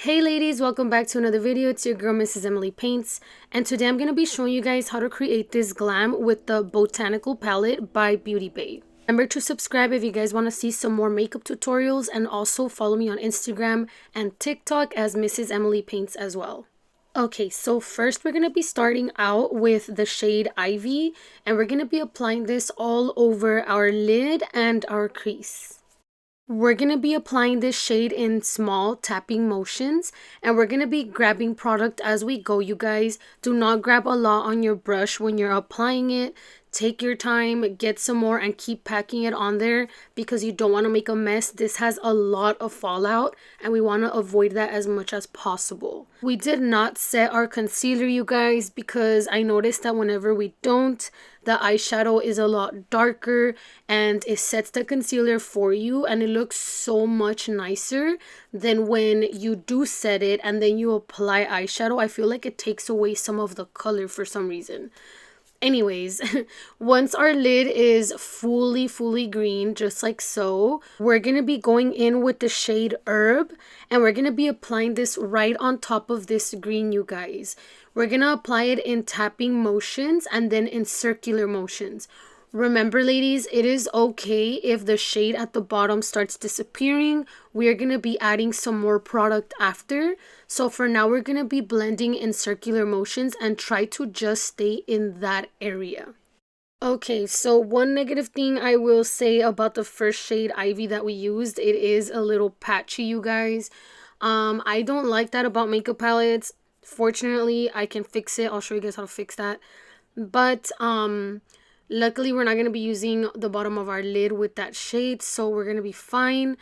Hey ladies, welcome back to another video. It's your girl Mrs. Emily Paints, and today I'm going to be showing you guys how to create this glam with the Botanical palette by beautybay. Remember to subscribe if you guys want to see some more makeup tutorials, and also follow me on Instagram and TikTok as Mrs. Emily Paints as well. Okay, so first we're going to be starting out with the shade Ivy, and we're going to be applying this all over our lid and our crease. We're going to be applying this shade in small tapping motions, and we're going to be grabbing product as we go, you guys. Do not grab a lot on your brush when you're applying it. Take your time, get some more, and keep packing it on there because you don't want to make a mess. This has a lot of fallout, and we want to avoid that as much as possible. We did not set our concealer, you guys, because I noticed that whenever we don't, the eyeshadow is a lot darker and it sets the concealer for you, and it looks so much nicer than when you do set it and then you apply eyeshadow. I feel like it takes away some of the color for some reason. Anyways, once our lid is fully green, just like so, we're going to be going in with the shade Herb, and we're going to be applying this right on top of this green, you guys. We're going to apply it in tapping motions and then in circular motions. Remember, ladies, it is okay if the shade at the bottom starts disappearing. We are going to be adding some more product after. So for now, we're going to be blending in circular motions and try to just stay in that area. Okay, so one negative thing I will say about the first shade Ivy that we used, it is a little patchy, you guys. I don't like that about makeup palettes. Fortunately, I can fix it. I'll show you guys how to fix that. But luckily, we're not going to be using the bottom of our lid with that shade, so we're going to be fine.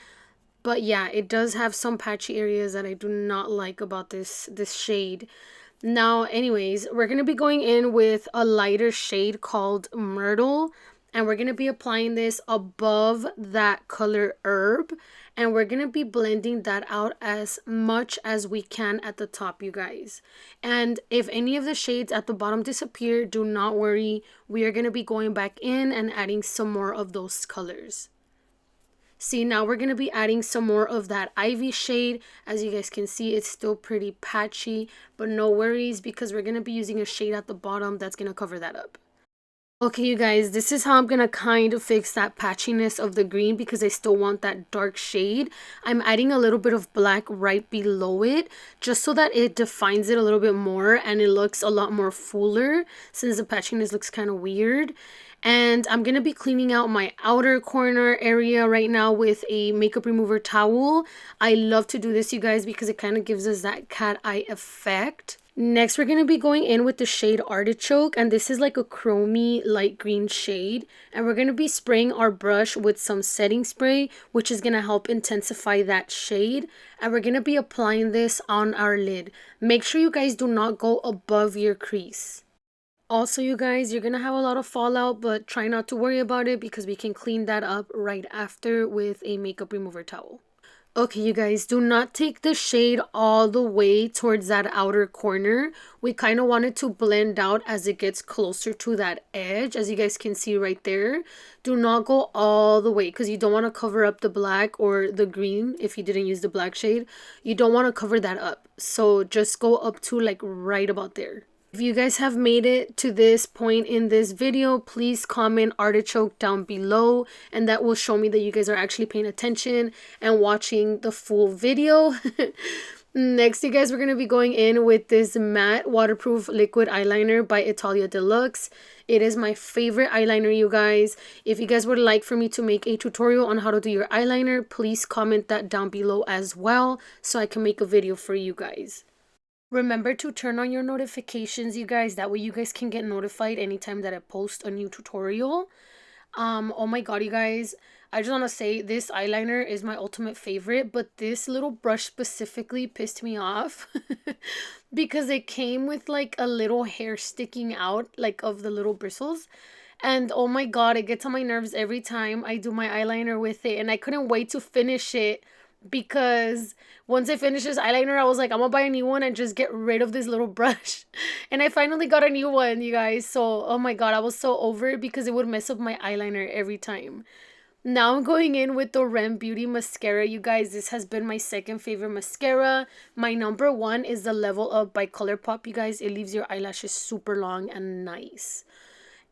But yeah, it does have some patchy areas that I do not like about this shade. Now, anyways, we're going to be going in with a lighter shade called Myrtle, and we're going to be applying this above that color Herb, and we're going to be blending that out as much as we can at the top, you guys. And if any of the shades at the bottom disappear, do not worry. We are going to be going back in and adding some more of those colors. See, now we're going to be adding some more of that Ivy shade. As you guys can see, it's still pretty patchy, but no worries because we're going to be using a shade at the bottom that's going to cover that up. Okay, you guys, this is how I'm going to kind of fix that patchiness of the green because I still want that dark shade. I'm adding a little bit of black right below it just so that it defines it a little bit more and it looks a lot more fuller since the patchiness looks kind of weird. And I'm going to be cleaning out my outer corner area right now with a makeup remover towel. I love to do this, you guys, because it kind of gives us that cat eye effect. Next, we're going to be going in with the shade Artichoke, and this is like a chromy light green shade. And we're going to be spraying our brush with some setting spray, which is going to help intensify that shade. And we're going to be applying this on our lid. Make sure you guys do not go above your crease. Also, you guys, you're going to have a lot of fallout, but try not to worry about it because we can clean that up right after with a makeup remover towel. Okay, you guys, do not take the shade all the way towards that outer corner. We kind of want it to blend out as it gets closer to that edge, as you guys can see right there. Do not go all the way because you don't want to cover up the black or the green if you didn't use the black shade. You don't want to cover that up. So just go up to like right about there. If you guys have made it to this point in this video, please comment Artichoke down below, and that will show me that you guys are actually paying attention and watching the full video. Next, you guys, we're going to be going in with this matte waterproof liquid eyeliner by Italia Deluxe. It is my favorite eyeliner, you guys. If you guys would like for me to make a tutorial on how to do your eyeliner, please comment that down below as well so I can make a video for you guys. Remember to turn on your notifications, you guys. That way you guys can get notified anytime that I post a new tutorial. Oh my god, you guys. I just want to say this eyeliner is my ultimate favorite. But this little brush specifically pissed me off. Because it came with like a little hair sticking out like of the little bristles. And oh my god, it gets on my nerves every time I do my eyeliner with it. And I couldn't wait to finish it. Because once I finished this eyeliner, I was like, I'm gonna buy a new one and just get rid of this little brush. And I finally got a new one, you guys. So, oh my god, I was so over it because it would mess up my eyeliner every time. Now I'm going in with the Rem Beauty mascara. You guys, this has been my second favorite mascara. My number one is the Level Up by ColourPop. You guys, it leaves your eyelashes super long and nice.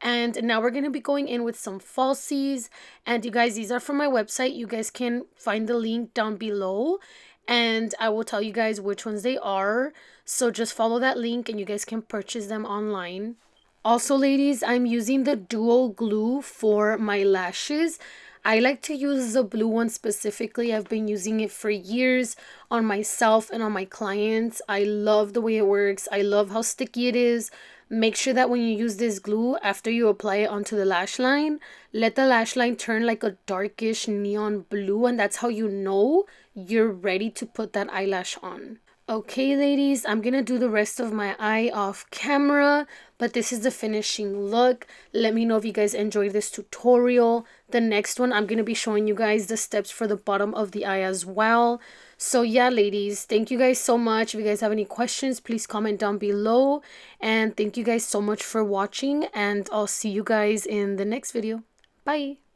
And now we're going to be going in with some falsies. And you guys, these are from my website. You guys can find the link down below. And I will tell you guys which ones they are. So just follow that link and you guys can purchase them online. Also, ladies, I'm using the dual glue for my lashes. I like to use the blue one specifically. I've been using it for years on myself and on my clients. I love the way it works. I love how sticky it is. Make sure that when you use this glue, after you apply it onto the lash line, let the lash line turn like a darkish neon blue, and that's how you know you're ready to put that eyelash on. Okay, ladies, I'm gonna do the rest of my eye off camera, but this is the finishing look. Let me know if you guys enjoyed this tutorial. The next one, I'm gonna be showing you guys the steps for the bottom of the eye as well. So yeah, ladies, thank you guys so much. If you guys have any questions, please comment down below. And thank you guys so much for watching, and I'll see you guys in the next video. Bye!